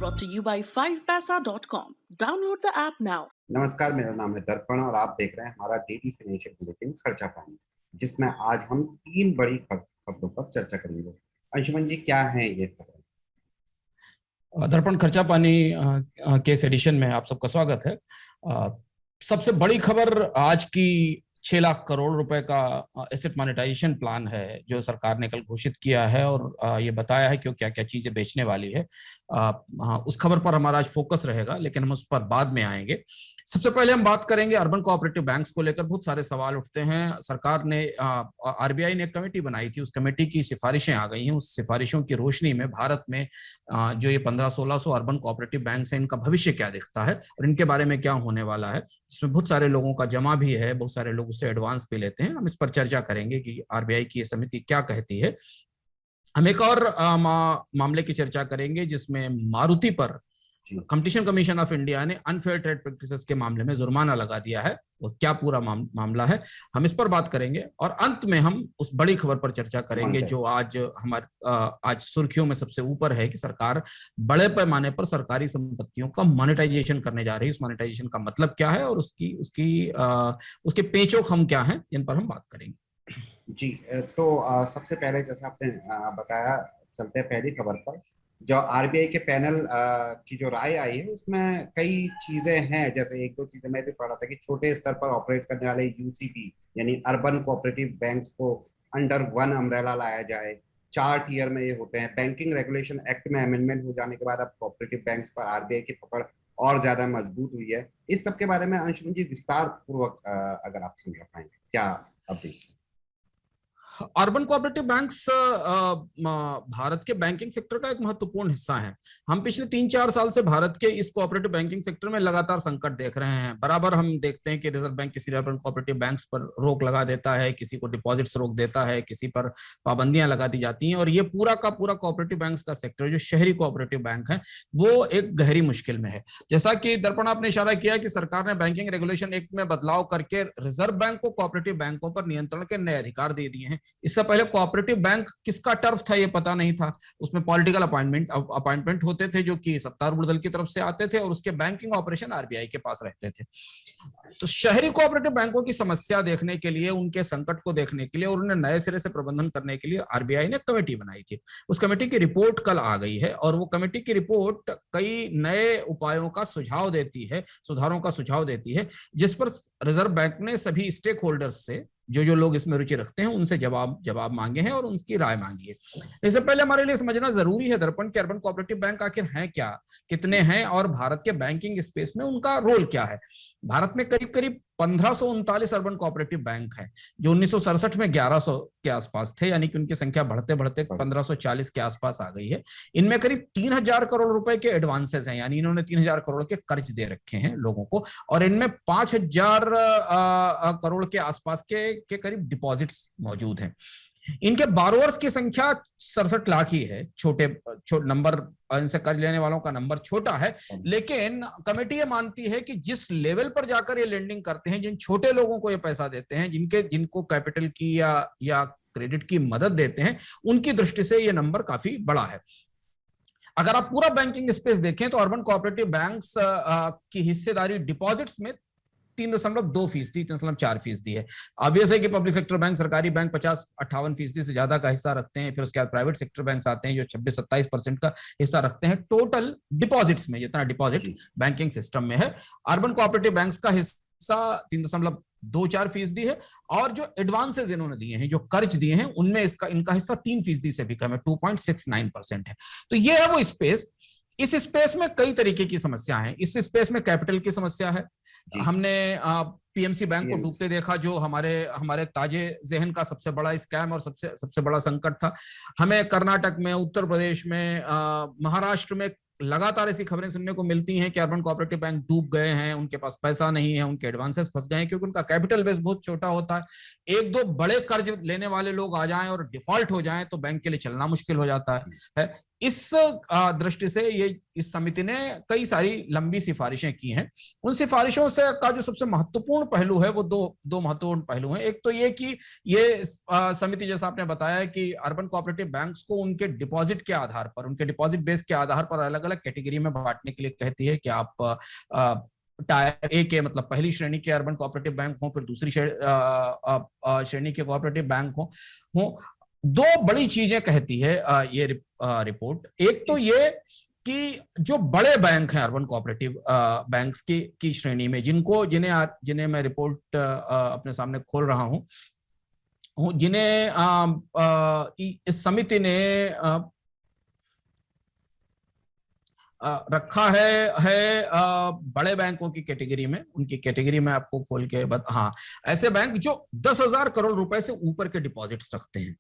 brought to you by 5paisa.com. Download the app now. नमस्कार, मेरा नाम है दर्पण और आप देख रहे हैं हमारा डेली फाइनेंशियल बुलेटिन खर्चा पानी, जिसमें आज हम 3 बड़ी खबरों पर चर्चा करेंगे। अंशुमन जी, क्या है ये खबर? दर्पण खर्चा पानी के इस एडिशन में आप सबका स्वागत है। सबसे बड़ी खबर आज की 6 लाख करोड़ रुपए का एसेट मॉनेटाइजेशन प्लान है जो सरकार ने कल घोषित किया है और ये बताया है कि वो क्या क्या चीजें बेचने वाली है। उस खबर पर हमारा आज फोकस रहेगा, लेकिन हम उस पर बाद में आएंगे। सबसे पहले हम बात करेंगे अर्बन कोऑपरेटिव बैंक्स को लेकर बहुत सारे सवाल उठते हैं। सरकार ने आरबीआई ने एक कमेटी बनाई थी, उस कमेटी की सिफारिशें आ गई हैं। उस सिफारिशों की रोशनी में भारत में जो ये 1500-1600 अर्बन कोऑपरेटिव बैंक्स हैं, इनका भविष्य क्या दिखता है और इनके बारे में क्या होने वाला है। इसमें बहुत सारे लोगों का जमा भी है, बहुत सारे लोग उससे एडवांस भी लेते हैं। हम इस पर चर्चा करेंगे कि आरबीआई की ये समिति क्या कहती है। हम एक और मामले की चर्चा करेंगे जिसमें मारुति पर कंपटीशन कमीशन ऑफ इंडिया ने अनफेयर ट्रेड प्रैक्टिसेस के मामले में जुर्माना लगा दिया है। वो क्या पूरा मामला है, हम इस पर बात करेंगे। और अंत में हम उस बड़ी खबर पर चर्चा करेंगे जो आज आज सुर्खियों में सबसे ऊपर है कि सरकार बड़े पैमाने पर सरकारी संपत्तियों का मोनेटाइजेशन करने जा रही है। उस मोनेटाइजेशन का मतलब क्या है और उसके पेचोक हम क्या हैं, इन पर हम बात करेंगे। जी, तो सबसे पहले जैसा आपने बताया, चलते हैं पहली खबर पर। जो आरबीआई के पैनल की जो राय आई है उसमें कई चीजें हैं। जैसे एक दो चीजें मैं भी पढ़ा था कि छोटे स्तर पर ऑपरेट करने वाले यूसीबी यानी अर्बन कोऑपरेटिव बैंक्स को अंडर वन अम्ब्रेला लाया जाए। 4 टियर में ये होते हैं। बैंकिंग रेगुलेशन एक्ट में अमेंडमेंट हो जाने के बाद अब कोऑपरेटिव बैंक्स पर आरबीआई की पकड़ और ज्यादा मजबूत हुई है। इस सब के बारे में अंशुमन जी विस्तार पूर्वक अगर आप समझा पाएंगे, क्या update? Urban cooperative banks Bharat के बैंकिंग सेक्टर का एक महत्वपूर्ण हिस्सा है। हम पिछले 3-4 साल से भारत के इस कोऑपरेटिव बैंकिंग सेक्टर में लगातार संकट देख रहे हैं। बराबर हम देखते हैं कि रिजर्व बैंक किसी अर्बन कोऑपरेटिव बैंक्स पर रोक लगा देता है, किसी को डिपॉजिट्स रोक देता है, किसी पर पाबंदियां लगा दी जाती हैं। और ये पूरा का पूरा कोऑपरेटिव बैंक्स का सेक्टर जो शहरी कोऑपरेटिव बैंक है वो एक गहरी मुश्किल में है। जैसा कि दर्पण आपने इशारा किया कि सरकार ने बैंकिंग रेगुलेशन एक्ट में बदलाव करके रिजर्व बैंक को कोऑपरेटिव बैंकों पर नियंत्रण के नए अधिकार दे दिए हैं। इससे पहले कोऑपरेटिव बैंक किसका टर्फ था ये पता नहीं था। उसमें पॉलिटिकल अपॉइंटमेंट होते थे जो कि सत्तारूढ़ दल की तरफ से आते थे और उसके बैंकिंग ऑपरेशन आरबीआई के पास रहते थे। तो शहरी कोऑपरेटिव बैंकों की समस्या देखने के लिए, उनके संकट को देखने के लिए और उन्हें नए सिरे से प्रबंधन करने के लिए आरबीआई ने कमेटी बनाई थी। उस कमेटी की रिपोर्ट कल आ गई है और वो कमेटी की रिपोर्ट कई नए उपायों का सुझाव देती है, सुधारों का सुझाव देती है, जिस पर रिजर्व बैंक ने सभी स्टेक होल्डर्स से, जो लोग इसमें रुचि रखते हैं, उनसे जवाब मांगे हैं और उनकी राय मांगी है। इससे पहले हमारे लिए समझना जरूरी है दर्पण कि अर्बन कोऑपरेटिव बैंक आखिर हैं क्या, कितने हैं और भारत के बैंकिंग स्पेस में उनका रोल क्या है। भारत में करीब करीब 1539 अर्बन कोऑपरेटिव बैंक हैं जो 1967 में 1100 के आसपास थे, यानी कि उनकी संख्या बढ़ते बढ़ते 1540 के आसपास आ गई है। इनमें करीब 3000 करोड़ रुपए के एडवांसेस हैं, यानी इन्होंने 3000 करोड़ के कर्ज दे रखे हैं लोगों को, और इनमें 5000 करोड़ के आसपास के करीब डिपॉजिट्स मौजूद हैं। इनके बारोअर्स की संख्या 67 लाख ही है। छोटे नंबर, इनसे कर्ज लेने वालों का नंबर छोटा है, लेकिन कमेटी ये मानती है कि जिस लेवल पर जाकर ये लेंडिंग करते हैं, जिन छोटे लोगों को ये पैसा देते हैं, जिनको कैपिटल की या क्रेडिट की मदद देते हैं, उनकी दृष्टि से ये नंबर काफी बड़ा है। अगर आप पूरा बैंकिंग स्पेस देखें तो अर्बन कोऑपरेटिव बैंक्स की हिस्सेदारी डिपॉजिट्स में 3.2%, 3.4% है। ऑब्वियस है कि पब्लिक सेक्टर बैंक, सरकारी बैंक 50-58% से ज्यादा का हिस्सा रखते हैं। फिर उसके बाद प्राइवेट सेक्टर बैंक्स आते हैं जो 26-27% का हिस्सा रखते हैं टोटल डिपॉजिट्स में, जितना डिपॉजिट बैंकिंग सिस्टम में है। अर्बन कोऑपरेटिव बैंक्स का हिस्सा 3.24% है और जो एडवांसेस इन्होंने दिए हैं, जो कर्ज दिए हैं, उनमें इनका हिस्सा 3% से भी कम है, 2.69% है। तो ये है वो स्पेस। इस स्पेस में कई तरीके की समस्या है। इस स्पेस में कैपिटल की समस्या है। हमने पीएमसी बैंक को डूबते देखा, जो हमारे ताजे जहन का सबसे बड़ा स्कैम और सबसे बड़ा संकट था। हमें कर्नाटक में, उत्तर प्रदेश में, महाराष्ट्र में लगातार ऐसी खबरें सुनने को मिलती हैं कि अर्बन कोऑपरेटिव बैंक डूब गए हैं, उनके पास पैसा नहीं है, उनके एडवांसेस फंस गए हैं, क्योंकि उनका कैपिटल बेस बहुत छोटा होता है। 1-2 बड़े कर्ज लेने वाले लोग आ जाएं और डिफॉल्ट हो जाएं तो बैंक के लिए चलना मुश्किल हो जाता है। इस दृष्टि से ये इस समिति ने कई सारी लंबी सिफारिशें की हैं। उन सिफारिशों से का जो सबसे महत्वपूर्ण पहलू है वो दो महत्वपूर्ण पहलू हैं। एक तो ये कि ये समिति, जैसा आपने बताया, कि अर्बन कोऑपरेटिव बैंक्स को उनके डिपॉजिट के आधार पर, उनके डिपॉजिट बेस के आधार पर अलग अलग कैटेगरी में बांटने के लिए कहती है कि आप टायर ए के, मतलब पहली श्रेणी के अर्बन कोऑपरेटिव बैंक हो, फिर दूसरी श्रेणी के कोऑपरेटिव बैंक हो। दो बड़ी चीजें कहती है ये रिपोर्ट। एक तो ये कि जो बड़े बैंक हैं अर्बन कोऑपरेटिव बैंक्स की श्रेणी में, जिन्हें मैं रिपोर्ट अपने सामने खोल रहा हूं, जिन्हें इस समिति ने रखा है बड़े बैंकों की कैटेगरी में। उनकी कैटेगरी में आपको खोल के ऐसे बैंक जो 10,000 करोड़ रुपए से ऊपर के डिपॉजिट्स रखते हैं,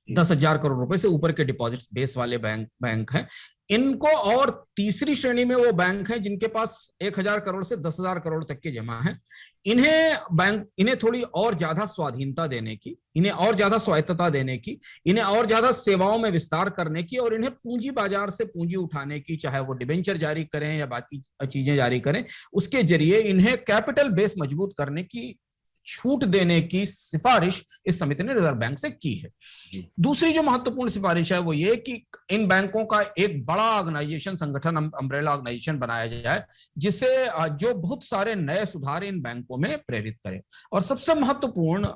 10,000 करोड़ रुपए से ऊपर के डिपॉजिट्स बेस वाले बैंक हैं इनको। और तीसरी श्रेणी में वो बैंक हैं जिनके पास 1,000 करोड़ से 10,000 करोड़ तक के जमा हैं। इन्हें थोड़ी और ज्यादा स्वाधीनता देने की, इन्हें और ज्यादा स्वायत्तता देने की, इन्हें और ज्यादा सेवाओं में विस्तार करने की, और इन्हें पूंजी बाजार से पूंजी उठाने की, चाहे वो डिबेंचर जारी करें या बाकी चीजें जारी करें, उसके जरिए इन्हें कैपिटल बेस मजबूत करने की छूट देने की सिफारिश इस समिति ने रिजर्व बैंक से की है। दूसरी जो महत्वपूर्ण सिफारिश है वो ये कि इन बैंकों का एक बड़ा ऑर्गेनाइजेशन, संगठन, अम्ब्रेला ऑर्गेनाइजेशन बनाया जाए, जिसे जो बहुत सारे नए सुधार इन बैंकों में प्रेरित करे। और सबसे महत्वपूर्ण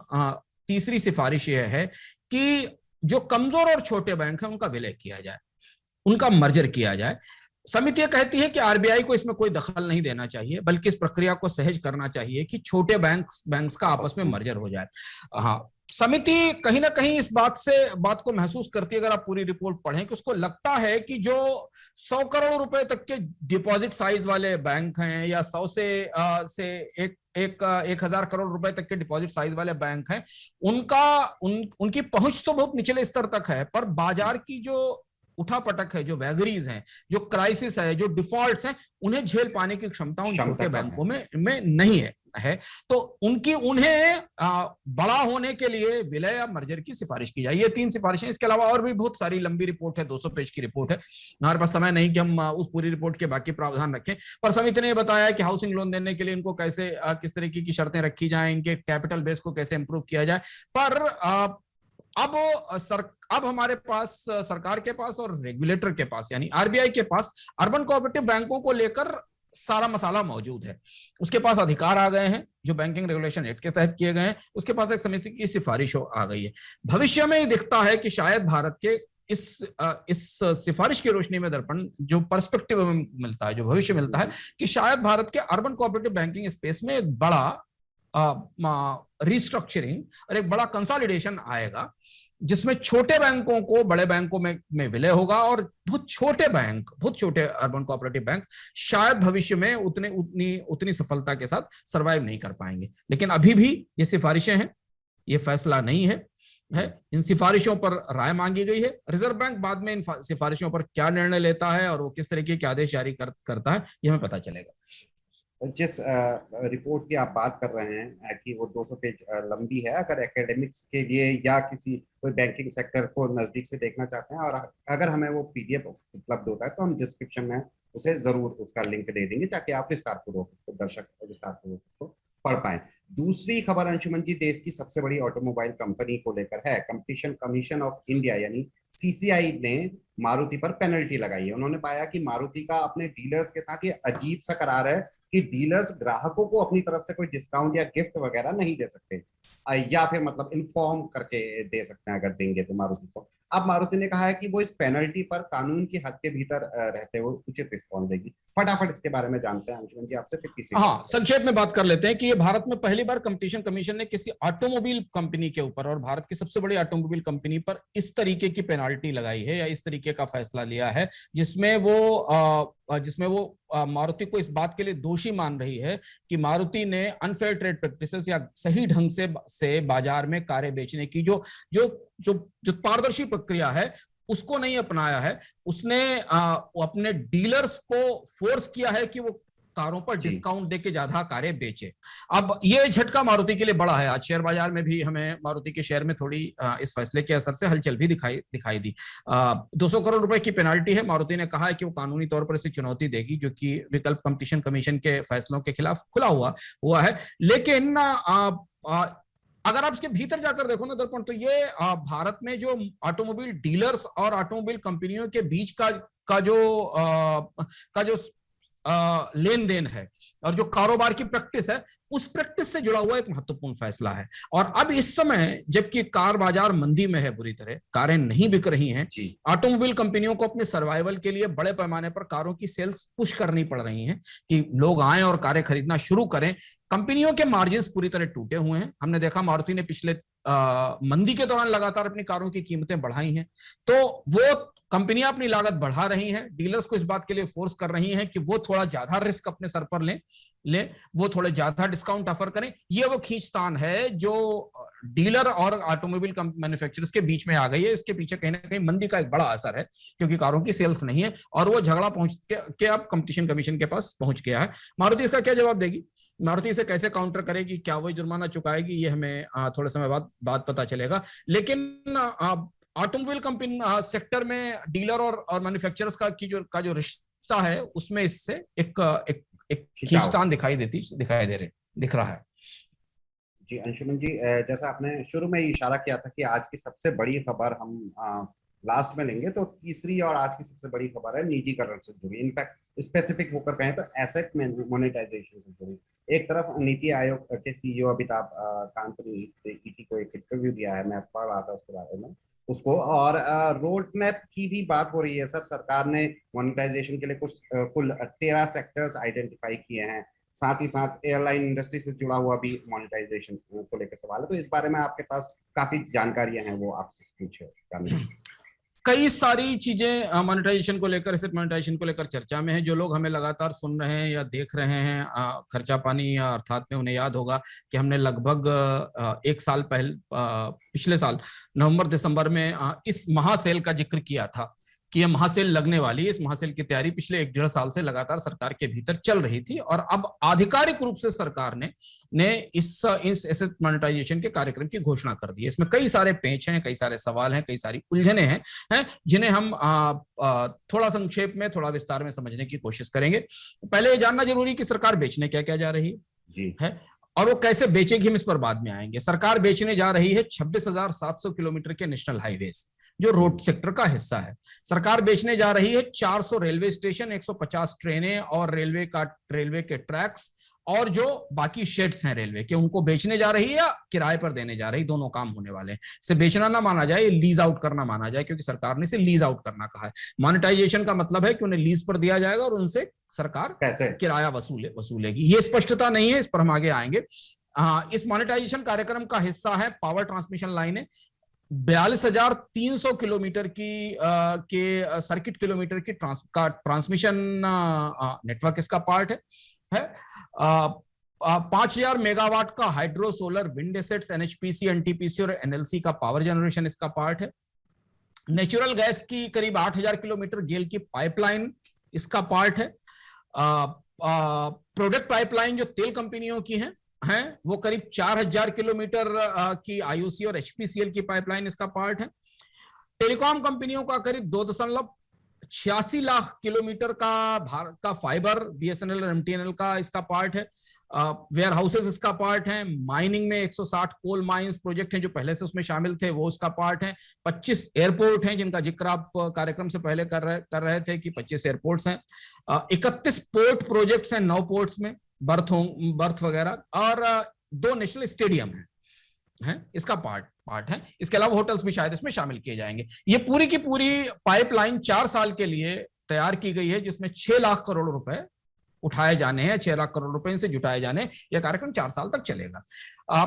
तीसरी सिफारिश यह है कि जो कमजोर और छोटे बैंक हैं उनका विलय किया जाए, उनका मर्जर किया जाए। समिति कहती है कि आरबीआई को इसमें कोई दखल नहीं देना चाहिए, बल्कि इस प्रक्रिया को सहज करना चाहिए कि छोटे बैंक्स का आपस में मर्जर हो जाए। समिति कहीं ना कहीं इस बात को महसूस करती है, अगर आप पूरी रिपोर्ट पढ़ें, कि उसको लगता है कि जो 100 करोड़ रुपए तक के डिपॉजिट साइज वाले बैंक हैं, या 100 से 1,000 करोड़ रुपए तक के डिपॉजिट साइज वाले बैंक हैं, उनकी पहुंच तो बहुत निचले स्तर तक है, पर बाजार की जो उठापटक है, जो वैगरीज हैं, जो क्राइसिस है, जो डिफॉल्ट्स हैं, उन्हें झेल पाने की क्षमता उन छोटे बैंकों में नहीं है। तो उन्हें बड़ा होने के लिए विलय या मर्जर की सिफारिश की जाए। ये 3 सिफारिशें। इसके अलावा और भी बहुत सारी लंबी रिपोर्ट है, 200 पेज की रिपोर्ट है। हमारे पास समय नहीं कि हम उस पूरी रिपोर्ट के बाकी प्रावधान रखें, पर समिति ने बताया कि हाउसिंग लोन देने के लिए इनको किस तरीके की शर्तें रखी जाए, इनके कैपिटल बेस को कैसे इंप्रूव किया जाए। पर अब हमारे पास, सरकार के पास और रेगुलेटर के पास, यानी आरबीआई के पास, अर्बन कोऑपरेटिव बैंकों को लेकर सारा मसाला मौजूद है। उसके पास अधिकार आ गए हैं जो बैंकिंग रेगुलेशन एक्ट के तहत किए गए हैं। उसके पास एक समिति की सिफारिश आ गई है। भविष्य में दिखता है कि शायद भारत के इस सिफारिश की रोशनी में दर्पण जो पर्सपेक्टिव मिलता है, जो भविष्य मिलता है, कि शायद भारत के अर्बन कोऑपरेटिव बैंकिंग स्पेस में एक बड़ा रिस्ट्रक्चरिंग और एक बड़ा कंसोलिडेशन आएगा, जिसमें छोटे बैंकों को बड़े बैंकों में विलय होगा, और बहुत छोटे अर्बन कोऑपरेटिव बैंक शायद भविष्य में उतनी सफलता के साथ सरवाइव नहीं कर पाएंगे। लेकिन अभी भी ये सिफारिशें हैं, ये फैसला नहीं है। इन सिफारिशों पर राय मांगी गई है। रिजर्व बैंक बाद में इन सिफारिशों पर क्या निर्णय लेता है और वो किस तरीके के आदेश जारी करता है, ये हमें पता चलेगा। जिस रिपोर्ट की आप बात कर रहे हैं कि वो 200 पेज लंबी है, अगर एकेडमिक्स के लिए या कोई बैंकिंग सेक्टर को नजदीक से देखना चाहते हैं, और अगर हमें वो पीडीएफ उपलब्ध होता है, तो हम डिस्क्रिप्शन में उसे जरूर उसका लिंक दे देंगे, ताकि आप दर्शक विस्तारपूर्वक उसको पढ़ पाए। दूसरी खबर अंशुमन जी, देश की सबसे बड़ी ऑटोमोबाइल कंपनी को लेकर है। कंपटीशन कमीशन ऑफ इंडिया यानी सीसीआई ने मारुति पर पेनल्टी लगाई है। उन्होंने पाया कि मारुति का अपने डीलर्स के साथ ये अजीब सा करार है कि डीलर्स ग्राहकों को अपनी तरफ से कोई डिस्काउंट या गिफ्ट वगैरह नहीं दे सकते, या फिर मतलब इन्फॉर्म करके दे सकते हैं अगर देंगे तो मारुति को। अब मारुति ने कहा है कि वो इस पेनल्टी पर कानून की हद के भीतर रहते हुए उचित रिस्पॉन्स देगी। फटाफट इसके बारे में जानते हैं अंशुमन जी आपसे, फिर किसी संक्षेप में बात कर लेते हैं कि ये भारत में पहली बार कंपटीशन कमीशन ने किसी ऑटोमोबाइल कंपनी के ऊपर, और भारत की सबसे बड़ी ऑटोमोबाइल कंपनी पर, इस तरीके की पेनाल्टी लगाई है या इस तरीके का फैसला लिया है, जिसमें वो मारुति को इस बात के लिए दोषी मान रही है कि मारुति ने अनफेयर ट्रेड प्रैक्टिसेस या सही ढंग से बाजार में कारें बेचने की जो पारदर्शी प्रक्रिया है उसको नहीं अपनाया है। उसने अपने डीलर्स को फोर्स किया है कि वो कारों पर डिस्काउंट देके ज्यादा कारें बेचे। अब ये झटका मारुति के लिए बड़ा है। आज शेयर बाजार में भी हमें मारुति के शेयर में थोड़ी इस फैसले के असर से हलचल भी दिखाई दी। 200 करोड़ रुपए की पेनाल्टी है। मारुति ने कहा है कि वो कानूनी तौर पर इसे चुनौती देगी, जो कि विकल्प कंपटीशन कमीशन के फैसलों के खिलाफ खुला हुआ है। लेकिन अगर आप इसके भीतर जाकर देखो ना दर्पण, तो ये भारत में जो ऑटोमोबाइल डीलर्स और ऑटोमोबाइल कंपनियों के बीच का जो लेन देन है और जो कारोबार की प्रैक्टिस है, उस प्रैक्टिस से जुड़ा हुआ एक महत्वपूर्ण फैसला है। और अब इस समय जबकि कार बाजार मंदी में है, बुरी तरह कारें नहीं बिक रही हैं, ऑटोमोबाइल कंपनियों को अपने सर्वाइवल के लिए बड़े पैमाने पर कारों की सेल्स पुश करनी पड़ रही हैं कि लोग आए और कारें खरीदना शुरू करें। कंपनियों के मार्जिन्स पूरी तरह टूटे हुए हैं। हमने देखा मारुति ने पिछले मंदी के दौरान लगातार अपनी कारों की कीमतें बढ़ाई हैं, तो वो कंपनियां अपनी लागत बढ़ा रही हैं, डीलर्स को इस बात के लिए फोर्स कर रही हैं कि वो थोड़ा ज्यादा रिस्क अपने सर पर लें, वो थोड़े ज्यादा डिस्काउंट ऑफर करें। ये वो खींचतान है जो डीलर और ऑटोमोबाइल मैन्युफैक्चरर्स के बीच में आ गई है। इसके पीछे कहीं ना कहीं मंदी का एक बड़ा असर है, क्योंकि कारों की सेल्स नहीं है और वो झगड़ा पहुंच के अब कंपटीशन कमीशन के पास पहुंच गया है। मारुति इसका क्या जवाब देगी, मारुति इसे कैसे काउंटर करेगी, क्या वही जुर्माना चुकाएगी, ये हमें थोड़े समय बाद पता चलेगा। लेकिन ऑटोमोबाइल कंपनी सेक्टर में डीलर और मैन्युफैक्चरर्स का जो रिश्ता है, उसमें इससे एक खींचतान दिख रहा है। जी अंशुमन जी, जैसा आपने शुरू में इशारा किया था कि आज की सबसे बड़ी खबर हम लास्ट में लेंगे, तो तीसरी और आज की सबसे बड़ी खबर है निजीकरण से जुड़ी। इनफैक्ट स्पेसिफिक होकर कहें तो एसेट मोनेटाइजेशन से जुड़ी। एक तरफ नीति आयोग के सीईओ अमिताभ कांत ने ईटी को एक इंटरव्यू दिया है, मैं पढ़ रहा था उसके बारे में उसको, और रोड मैप की भी बात हो रही है। सर, सरकार ने मोनेटाइजेशन के लिए कुल 13 सेक्टर्स आइडेंटिफाई किए हैं। साथ ही साथ एयरलाइन इंडस्ट्री से जुड़ा हुआ भी मोनेटाइजेशन को लेकर सवाल है, तो इस बारे में आपके पास काफी जानकारियां हैं, वो आपसे पूछे। कई सारी चीजें मोनेटाइजेशन को लेकर, एसेट मोनेटाइजेशन को लेकर चर्चा में है। जो लोग हमें लगातार सुन रहे हैं या देख रहे हैं खर्चा पानी या अर्थात में, उन्हें याद होगा कि हमने लगभग एक साल पहले पिछले साल नवंबर दिसंबर में इस महासेल का जिक्र किया था कि यह महासेल लगने वाली है। इस महासेल की तैयारी पिछले 1-1.5 साल से लगातार सरकार के भीतर चल रही थी और अब आधिकारिक रूप से सरकार ने इस एसेट मोनेटाइजेशन के कार्यक्रम की घोषणा कर दी है। इसमें कई सारे पेच हैं, कई सारे सवाल हैं, कई सारी उलझने हैं जिन्हें हम थोड़ा संक्षेप में, थोड़ा विस्तार में समझने की कोशिश करेंगे। पहले ये जानना जरूरी कि सरकार बेचने क्या जा रही है और वो कैसे बेचेगी, हम इस पर बाद में आएंगे। सरकार बेचने जा रही है 26,700 किलोमीटर के नेशनल हाईवेज, जो रोड सेक्टर का हिस्सा है। सरकार बेचने जा रही है 400 रेलवे स्टेशन, 150 ट्रेनें और रेलवे के ट्रैक्स, और जो बाकी शेड्स हैं रेलवे के, उनको बेचने जा रही है या किराए पर देने जा रही, दोनों काम होने वाले हैं। इसे बेचना ना माना जाए, लीज आउट करना माना जाए, क्योंकि सरकार ने इसे लीज आउट करना कहा है। मोनेटाइजेशन का मतलब है कि उन्हें लीज पर दिया जाएगा और उनसे सरकार किराया वसूलेगी। ये स्पष्टता नहीं है, इस पर हम आगे आएंगे। इस मोनेटाइजेशन कार्यक्रम का हिस्सा है पावर ट्रांसमिशन लाइनें। 42,300 किलोमीटर के सर्किट किलोमीटर की ट्रांसमिशन नेटवर्क इसका पार्ट है। 5,000 मेगावाट का hydro solar wind assets, NHPC, NTPC और एनएलसी का पावर जनरेशन इसका पार्ट है। नेचुरल गैस की करीब 8,000 किलोमीटर गेल की पाइपलाइन इसका पार्ट है। प्रोडक्ट पाइपलाइन जो तेल कंपनियों की हैं, वो करीब 4,000 किलोमीटर की आईओसी और एचपीसीएल की पाइपलाइन इसका पार्ट है। टेलीकॉम कंपनियों का करीब 2.86 लाख किलोमीटर का फाइबर, बीएसएनएल और एमटीएनएल का इसका पार्ट है। वेयर हाउसेस इसका पार्ट है। माइनिंग में 160 कोल माइंस प्रोजेक्ट हैं जो पहले से उसमें शामिल थे, वो उसका पार्ट है। 25 एयरपोर्ट हैं जिनका जिक्र आप कार्यक्रम से पहले कर रहे थे कि 25 एयरपोर्ट्स हैं। 31 पोर्ट प्रोजेक्ट्स हैं, 9 पोर्ट्स में बर्थ वगैरह, और 2 नेशनल स्टेडियम हैं, इसका पार्ट है। इसके अलावा होटल्स भी शायद इसमें शामिल किए जाएंगे। ये पूरी की पूरी पाइपलाइन 4 साल के लिए तैयार की गई है, जिसमें 6 लाख करोड़ रुपए उठाए जाने हैं, 6 लाख करोड़ रुपए से जुटाए जाने। यह कार्यक्रम 4 साल तक चलेगा।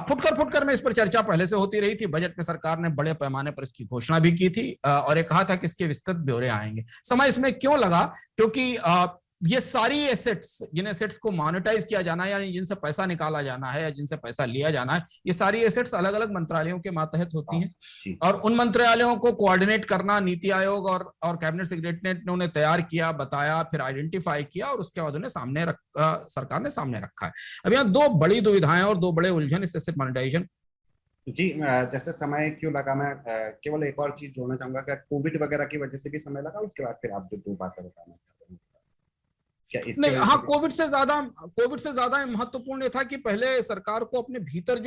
फुटकर में इस पर चर्चा पहले से होती रही थी। बजट में सरकार ने बड़े पैमाने पर इसकी घोषणा भी की थी और ये कहा था कि इसके विस्तृत ब्यौरे आएंगे। समय इसमें क्यों लगा? क्योंकि ये सारी एसेट्स, जिन एसेट्स को मॉनेटाइज किया जाना है, यानी जिनसे पैसा निकाला जाना है या जिनसे पैसा लिया जाना है, ये सारी एसेट्स अलग अलग मंत्रालयों के मातहत होती हैं और उन मंत्रालयों को कोऑर्डिनेट करना नीति आयोग और कैबिनेट सेक्रेटरी ने उन्हें तैयार किया, बताया, फिर आइडेंटिफाई किया और उसके बाद उन्हें सरकार ने सामने रखा है। अब यहाँ दो बड़ी दुविधाएं और दो बड़े उलझन इस एसेट मॉनेटाइजेशन। जी, जैसे समय क्यों लगा, मैं केवल एक और चीज जोड़ना चाहूंगा कि कोविड वगैरह की वजह से भी समय लगा, उसके बाद फिर आप जो दो बातें बताना चाहते हैं क्या इसके नहीं, वजह हाँ, से भी? कोविड से ज्यादा महत्वपूर्ण ये था कि पहले सरकार को अपने भीतर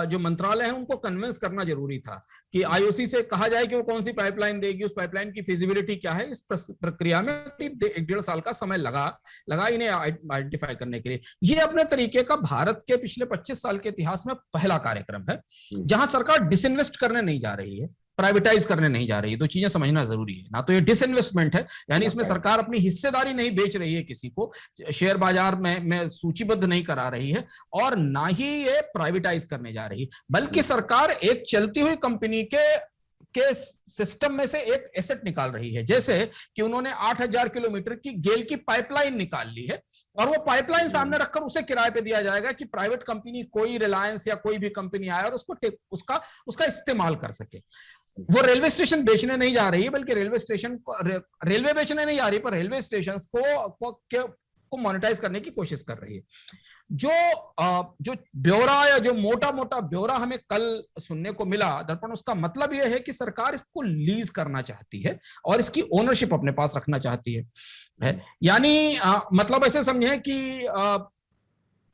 जो मंत्रालय है उनको कन्विंस करना जरूरी था कि आईओसी से कहा जाए कि वो कौन सी पाइपलाइन देगी, उस पाइपलाइन की फिजिबिलिटी क्या है। इस प्रक्रिया में 1-1.5 साल का समय लगा इन्हें आइडेंटिफाई करने के लिए। ये अपने तरीके का भारत के पिछले 25 साल के इतिहास में पहला कार्यक्रम है जहां सरकार डिसइन्वेस्ट करने नहीं जा रही है, प्राइवेटाइज करने नहीं जा रही है। दो चीजें समझना जरूरी है, ना तो ये डिसइन्वेस्टमेंट है, यानी इसमें सरकार अपनी हिस्सेदारी नहीं बेच रही है किसी को, शेयर बाजार में सूचीबद्ध नहीं करा रही है, और ना ही ये प्राइवेटाइज करने जा रही है, बल्कि सरकार एक चलती हुई कंपनी के सिस्टम में से एक एसेट निकाल रही है। जैसे कि उन्होंने 8000 किलोमीटर की गेल की पाइपलाइन निकाल ली है और वो पाइपलाइन सामने रखकर उसे किराए पे दिया जाएगा कि प्राइवेट कंपनी, कोई रिलायंस या कोई भी कंपनी आए और उसका इस्तेमाल कर सके। वो रेलवे स्टेशन बेचने नहीं जा रही है, बल्कि रेलवे बेचने नहीं जा रही, पर रेलवे स्टेशन को मोनेटाइज करने की कोशिश कर रही है। जो ब्यौरा या जो मोटा मोटा ब्यौरा हमें कल सुनने को मिला दर्पण, उसका मतलब यह है कि सरकार इसको लीज करना चाहती है और इसकी ओनरशिप अपने पास रखना चाहती है। यानी मतलब ऐसे समझे कि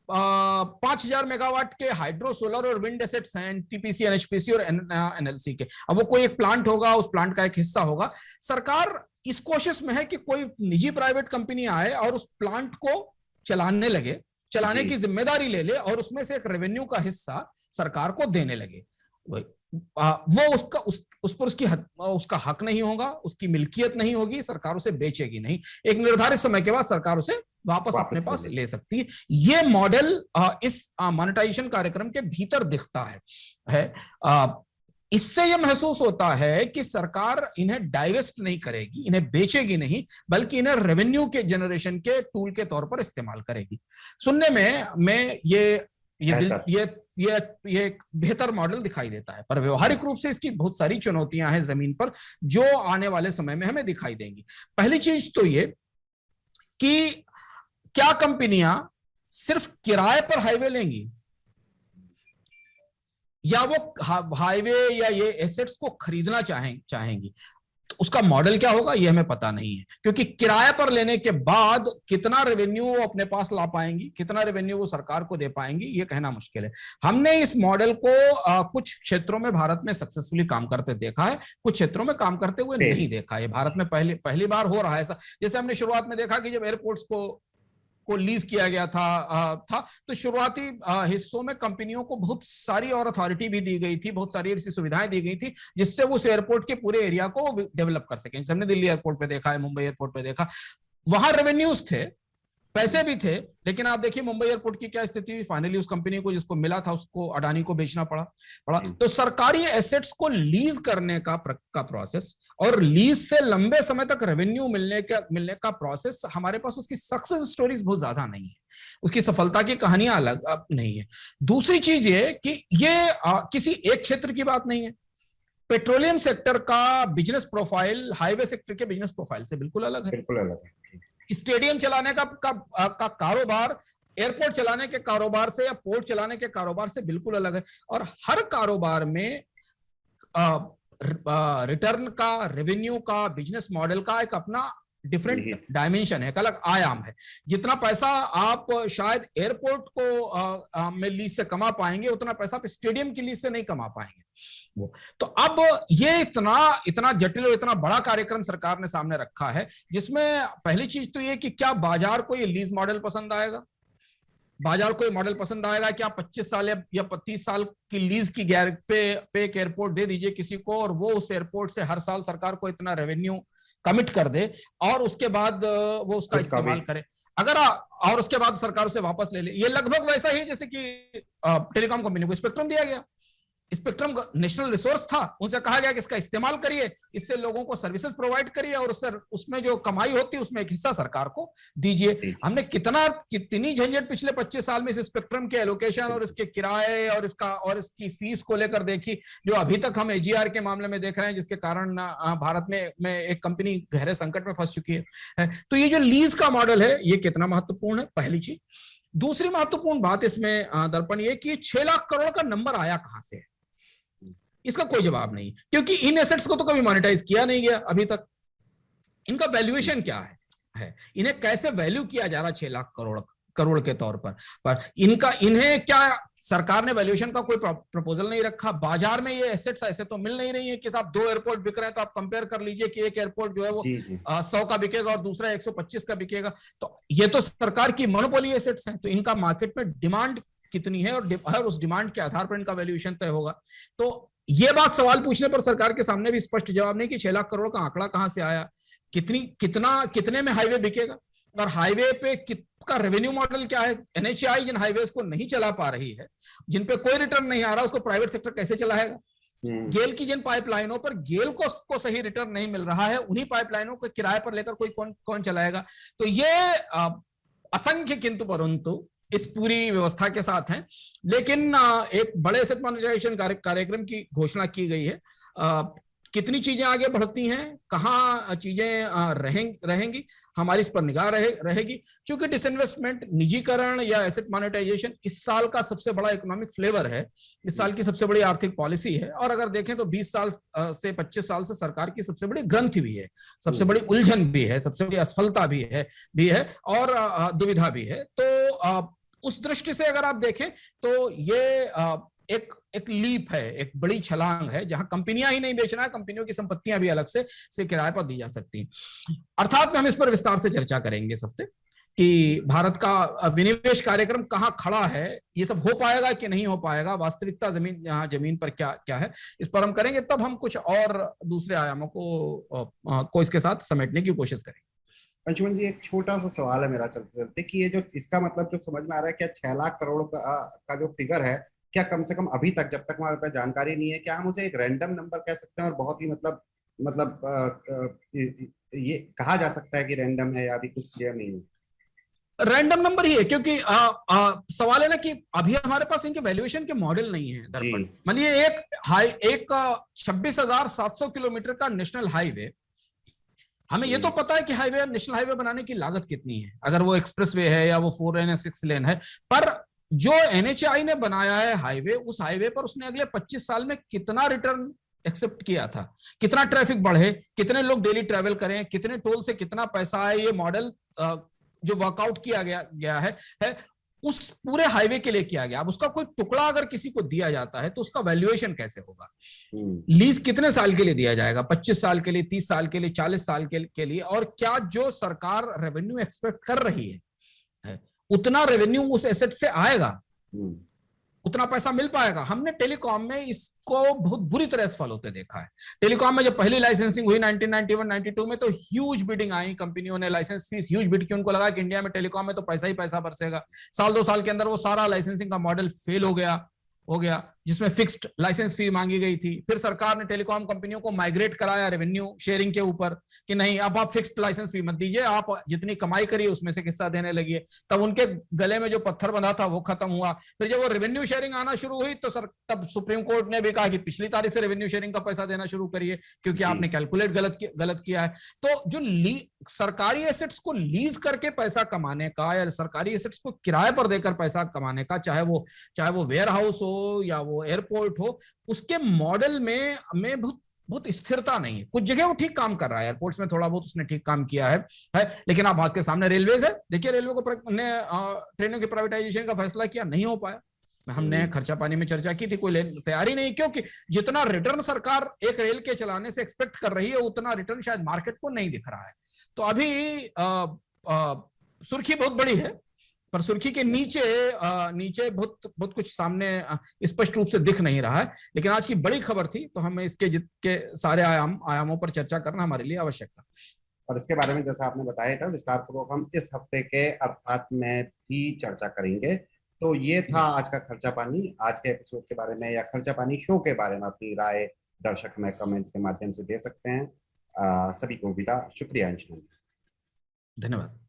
5000 मेगावाट के हाइड्रो, सोलर और विंड एसेट्स हैं एनटीपीसी, एनएचपीसी और एनएलसी के। अब वो कोई एक प्लांट होगा, उस प्लांट का एक हिस्सा होगा। सरकार इस कोशिश में है कि कोई निजी प्राइवेट कंपनी आए और उस प्लांट को चलाने की जिम्मेदारी ले ले और उसमें से एक रेवेन्यू का हिस्सा सरकार को देने लगे। वो उस पर उसका हक नहीं होगा, उसकी मिल्कियत नहीं होगी, सरकार उसे बेचेगी नहीं, एक निर्धारित समय के बाद सरकार उसे वापस अपने पास ले सकती है। ये मॉडल इस मोनेटाइजेशन कार्यक्रम के भीतर दिखता है। इससे यह महसूस होता है कि सरकार इन्हें डाइवेस्ट नहीं करेगी, इन्हें बेचेगी नहीं, बल्कि इन्हें रेवेन्यू के जनरेशन के टूल के तौर पर इस्तेमाल करेगी। सुनने में ये एक बेहतर मॉडल दिखाई देता है, पर व्यवहारिक रूप से इसकी बहुत सारी चुनौतियां हैं जमीन पर, जो आने वाले समय में हमें दिखाई देंगी। पहली चीज तो ये कि क्या कंपनियां सिर्फ किराए पर हाईवे लेंगी या वो हाईवे या ये एसेट्स को खरीदना चाहेंगी। तो उसका मॉडल क्या होगा ये हमें पता नहीं है, क्योंकि किराए पर लेने के बाद कितना रेवेन्यू वो अपने पास ला पाएंगी, कितना रेवेन्यू वो सरकार को दे पाएंगी, ये कहना मुश्किल है। हमने इस मॉडल को कुछ क्षेत्रों में भारत में सक्सेसफुली काम करते देखा है, कुछ क्षेत्रों में काम करते हुए नहीं देखा है। भारत में पहली बार हो रहा है ऐसा। जैसे हमने शुरुआत में देखा कि जब एयरपोर्ट्स को लीज किया गया था तो शुरुआती हिस्सों में कंपनियों को बहुत सारी और अथॉरिटी भी दी गई थी, बहुत सारी ऐसी सुविधाएं दी गई थी जिससे वो उस एयरपोर्ट के पूरे एरिया को डेवलप कर सकें। जैसे हमने दिल्ली एयरपोर्ट पे देखा है, मुंबई एयरपोर्ट पे देखा, वहां रेवेन्यूज थे, पैसे भी थे, लेकिन आप देखिए मुंबई एयरपोर्ट की क्या स्थिति हुई। फाइनली उस कंपनी को जिसको मिला था उसको अडानी को बेचना पड़ा। तो सरकारी एसेट्स को लीज करने का प्रोसेस और लीज से लंबे समय तक रेवेन्यू मिलने का प्रोसेस, हमारे पास उसकी सक्सेस स्टोरीज बहुत ज्यादा नहीं है, उसकी सफलता की कहानियां अलग नहीं है। दूसरी चीज ये कि ये किसी एक क्षेत्र की बात नहीं है। पेट्रोलियम सेक्टर का बिजनेस प्रोफाइल हाईवे सेक्टर के बिजनेस प्रोफाइल से बिल्कुल अलग है। बिल्कुल अलग है। स्टेडियम चलाने का कारोबार एयरपोर्ट चलाने के कारोबार से या पोर्ट चलाने के कारोबार से बिल्कुल अलग है, और हर कारोबार में रिटर्न का, रेवेन्यू का, बिजनेस मॉडल का एक अपना डिफरेंट डायमेंशन है, एक अलग आयाम है। जितना पैसा आप शायद एयरपोर्ट को में लीज से कमा पाएंगे, उतना पैसा आप स्टेडियम की लीज से नहीं कमा पाएंगे। वो तो अब ये इतना जटिल और इतना बड़ा कार्यक्रम सरकार ने सामने रखा है, जिसमें पहली चीज तो ये कि क्या बाजार को ये लीज मॉडल पसंद आएगा। बाजार को ये मॉडल पसंद आएगा कि आप 25 साल या 30 साल की लीज की पे एक एयरपोर्ट दे दीजिए किसी को, और वो उस एयरपोर्ट से हर साल सरकार को इतना रेवेन्यू कमिट कर दे और उसके बाद वो उसका इस्तेमाल करे, और उसके बाद सरकार उसे वापस ले ले। ये लगभग वैसा ही जैसे कि टेलीकॉम कंपनी को स्पेक्ट्रम दिया गया। स्पेक्ट्रम नेशनल रिसोर्स था, उनसे कहा गया कि इसका इस्तेमाल करिए, इससे लोगों को सर्विसेज प्रोवाइड करिए और उसमें जो कमाई होती है उसमें एक हिस्सा सरकार को दीजिए। हमने कितनी झंझट पिछले 25 साल में इस स्पेक्ट्रम के एलोकेशन और इसके किराए और इसकी फीस को लेकर देखी, जो अभी तक हम AGR के मामले में देख रहे हैं, जिसके कारण भारत में एक कंपनी गहरे संकट में फंस चुकी है। तो ये जो लीज का मॉडल है ये कितना महत्वपूर्ण है, पहली चीज। दूसरी महत्वपूर्ण बात इसमें दर्पण ये कि 6 लाख करोड़ का नंबर आया कहां से है, इसका कोई जवाब नहीं, क्योंकि इन एसेट्स को तो कभी मोनेटाइज किया नहीं गया अभी तक। इनका वैल्यूएशन क्या है, इन्हें कैसे वैल्यू किया जा रहा 6 लाख करोड़ के तौर पर इन्हें क्या सरकार ने वैल्यूएशन का कोई प्रपोजल नहीं रखा। बाजार में ये एसेट्स ऐसे तो मिल नहीं रही है कि साहब 2 एयरपोर्ट बिक रहे हैं तो आप कंपेयर कर लीजिए कि एक एयरपोर्ट जो है वो 100 का बिकेगा और दूसरा 125 का बिकेगा। तो ये तो सरकार की मोनोपोली एसेट्स हैं, तो इनका मार्केट में डिमांड कितनी है और उस डिमांड के आधार पर इनका वैल्यूएशन तय होगा। तो ये बात सवाल पूछने पर सरकार के सामने भी स्पष्ट जवाब नहीं कि 6 लाख करोड़ का आंकड़ा कहां से आया, कितने में हाईवे बिकेगा और हाईवे पे का रेवेन्यू मॉडल क्या है। NHAI जिन हाईवेज को नहीं चला पा रही है, जिन पे कोई रिटर्न नहीं आ रहा, उसको प्राइवेट सेक्टर कैसे चलाएगा। गेल की जिन पाइपलाइनों पर गेल को सही रिटर्न नहीं मिल रहा है, उन्हीं पाइपलाइनों को किराए पर लेकर कौन चलाएगा। तो ये असंख्य किंतु परंतु इस पूरी व्यवस्था के साथ हैं। लेकिन एक बड़े एसेट मोनेटाइजेशन कार्यक्रम की घोषणा की गई है। कितनी चीजें आगे बढ़ती हैं, कहां चीजें रहेंगी, हमारी इस पर निगाह रहेगी। क्योंकि डिसइन्वेस्टमेंट, निजीकरण या एसेट मोनेटाइजेशन इस साल का सबसे बड़ा इकोनॉमिक फ्लेवर है, इस साल की सबसे बड़ी आर्थिक पॉलिसी है। और अगर देखें तो 20 साल से 25 साल से सरकार की सबसे बड़ी ग्रंथि भी है, सबसे बड़ी उलझन भी है, सबसे बड़ी असफलता भी है और दुविधा भी है। तो उस दृष्टि से अगर आप देखें तो ये एक लीप है, एक बड़ी छलांग है, जहां कंपनियां ही नहीं बेचना है, कंपनियों की संपत्तियां भी अलग से किराए पर दी जा सकती हैं। अर्थात में हम इस पर विस्तार से चर्चा करेंगे इस हफ्ते कि भारत का विनिवेश कार्यक्रम कहां खड़ा है, ये सब हो पाएगा कि नहीं हो पाएगा, वास्तविकता जमीन पर क्या है, इस पर हम करेंगे। तब हम कुछ और दूसरे आयामों को इसके साथ समेटने की कोशिश करेंगे। अंशुमन जी, एक छोटा सा सवाल है मेरा चलते चलते कि ये जो इसका मतलब जो समझ में आ रहा है, क्या 6 लाख करोड़ का जो फिगर है, क्या कम से कम अभी तक, जब तक हमारे पास जानकारी नहीं है, क्या हम उसे एक रैंडम नंबर कह सकते हैं और बहुत ही मतलब ये कहा जा सकता है कि रैंडम है या अभी कुछ क्लियर नहीं है? रैंडम नंबर ही है, क्योंकि सवाल है ना कि अभी हमारे पास इनके वैल्यूएशन के मॉडल नहीं है दर्पण। मानिए एक 26,700 किलोमीटर का नेशनल हाईवे, हमें ये तो पता है कि हाईवे, नेशनल हाईवे बनाने की लागत कितनी है, अगर वो एक्सप्रेसवे है या वो 4 लेन या 6 लेन है। पर जो NHAI ने बनाया है हाईवे, उस हाईवे पर उसने अगले 25 साल में कितना रिटर्न एक्सेप्ट किया था, कितना ट्रैफिक बढ़े, कितने लोग डेली ट्रैवल करें, कितने टोल से कितना पैसा आए, ये मॉडल जो वर्कआउट किया गया है उस पूरे हाईवे के लिए किया गया। अब उसका कोई टुकड़ा अगर किसी को दिया जाता है तो उसका वैल्यूएशन कैसे होगा, लीज कितने साल के लिए दिया जाएगा, 25 साल के लिए, 30 साल के लिए, 40 साल के लिए, और क्या जो सरकार रेवेन्यू एक्सपेक्ट कर रही है उतना रेवेन्यू उस एसेट से आएगा, उतना पैसा मिल पाएगा। हमने टेलीकॉम में इसको बहुत बुरी तरह सफल होते देखा है। टेलीकॉम में जब पहली लाइसेंसिंग हुई 1991-92 में, तो ह्यूज बिडिंग आई, कंपनियों ने लाइसेंस फीस ह्यूज बिड की, उनको लगा कि इंडिया में टेलीकॉम में तो पैसा ही पैसा बरसेगा। साल 2 साल के अंदर वो सारा लाइसेंसिंग का मॉडल फेल हो गया, जिसमें फिक्स्ड लाइसेंस फी मांगी गई थी। फिर सरकार ने टेलीकॉम कंपनियों को माइग्रेट कराया रेवेन्यू शेयरिंग के ऊपर कि नहीं, अब आप फिक्स्ड लाइसेंस फी मत दीजिए, आप जितनी कमाई करिए उसमें से हिस्सा देने लगिए। तब उनके गले में जो पत्थर बंधा था वो खत्म हुआ। फिर जब वो रेवेन्यू शेयरिंग आना शुरू हुई तो तब सुप्रीम कोर्ट ने भी कहा कि पिछली तारीख से रेवेन्यू शेयरिंग का पैसा देना शुरू करिए, क्योंकि आपने कैलकुलेट गलत किया है। तो जो सरकारी एसेट्स को लीज करके पैसा कमाने का या सरकारी एसेट्स को किराए पर देकर पैसा कमाने का, चाहे वो वेयर हाउस हो या वो एयरपोर्ट हो, उसके मॉडल में बहुत स्थिरता नहीं है। कुछ जगह वो ठीक काम कर रहा है, एयरपोर्ट्स में थोड़ा बहुत उसने ठीक काम किया है, लेकिन आप आपके सामने रेलवेज है, देखिए रेलवे को ट्रेनों की प्राइवेटाइजेशन का फैसला किया, नहीं हो पाया। हमने खर्चा पानी में चर्चा की थी, कोई तैयारी नहीं, क्योंकि जितना रिटर्न सरकार एक रेल के चलाने से एक्सपेक्ट कर रही है उतना रिटर्न शायद मार्केट को नहीं दिख रहा है। तो अभी सुर्खी बहुत बड़ी है, पर सुर्खी के नीचे बहुत कुछ सामने स्पष्ट रूप से दिख नहीं रहा है। लेकिन आज की बड़ी खबर थी, तो हमें इसके सारे आयामों पर चर्चा करना हमारे लिए आवश्यक था। और इसके बारे में जैसा आपने बताया था विस्तार पूर्वक हम इस हफ्ते के अर्थात में भी चर्चा करेंगे। तो ये था आज का खर्चा पानी। आज के एपिसोड के बारे में या खर्चा पानी शो के बारे में अपनी राय दर्शक हमें कमेंट के माध्यम से दे सकते हैं। सभी को विदा। शुक्रिया अंशुमन। धन्यवाद।